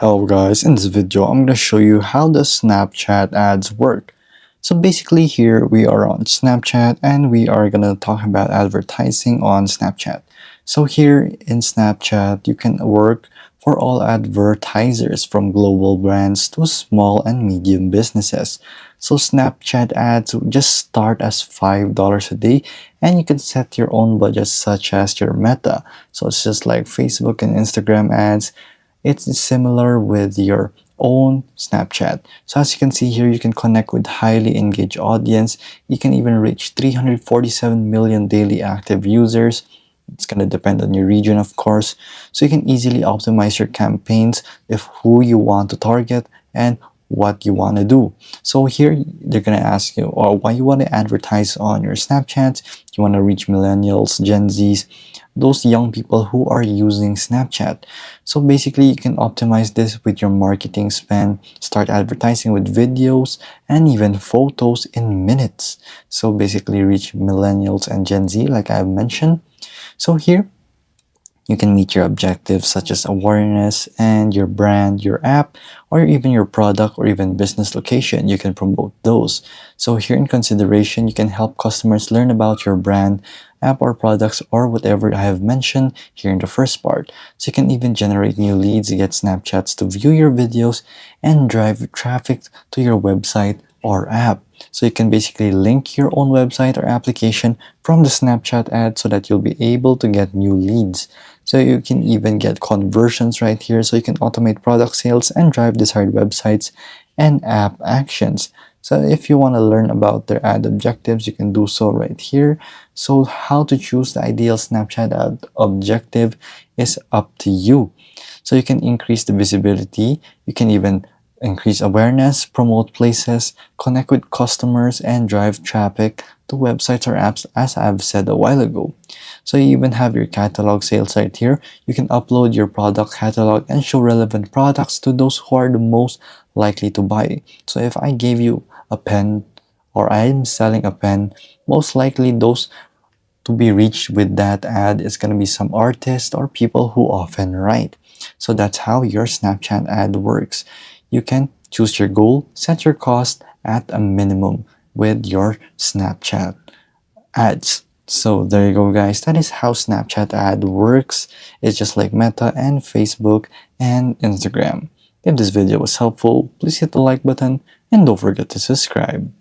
Hello guys, in this video I'm going to show you how the Snapchat ads work. So basically here we are on Snapchat and we are going to talk about advertising on Snapchat. So here in Snapchat you can work for all advertisers from global brands to small and medium businesses. So Snapchat ads just start as $5 a day and you can set your own budget such as your Meta. So it's just like Facebook and Instagram ads. It's similar with your own Snapchat. So as you can see here, you can connect with highly engaged audience. You can even reach 347 million daily active users. It's going to depend on your region, of course. So you can easily optimize your campaigns if who you want to target and what you want to do. So here they're going to ask you or why you want to advertise on your Snapchat. You want to reach millennials, Gen Zs, those young people who are using Snapchat. So basically you can optimize this with your marketing spend, start advertising with videos and even photos in minutes. So basically reach millennials and Gen Z like I've mentioned. So here you can meet your objectives such as awareness and your brand, your app, or even your product or even business location. You can promote those. So here in consideration, you can help customers learn about your brand, app or products or whatever I have mentioned here in the first part. So you can even generate new leads, get Snapchats to view your videos and drive traffic to your website or app. So you can basically link your own website or application from the Snapchat ad so that you'll be able to get new leads. So you can even get conversions right here, so you can automate product sales and drive desired websites and app actions. So if you want to learn about their ad objectives, you can do so right here. So how to choose the ideal Snapchat ad objective is up to you. So you can increase the visibility, you can even increase awareness, promote places, connect with customers, and drive traffic to websites or apps as I've said a while ago. So you even have your catalog sales right here. You can upload your product catalog and show relevant products to those who are the most likely to buy. So if I gave you a pen or I'm selling a pen, most likely those to be reached with that ad is going to be some artists or people who often write. So that's how your Snapchat ad works. You can choose your goal, set your cost at a minimum with your Snapchat ads. So there you go guys, that is how Snapchat ad works. It's just like Meta and Facebook and Instagram. If this video was helpful, please hit the like button and don't forget to subscribe.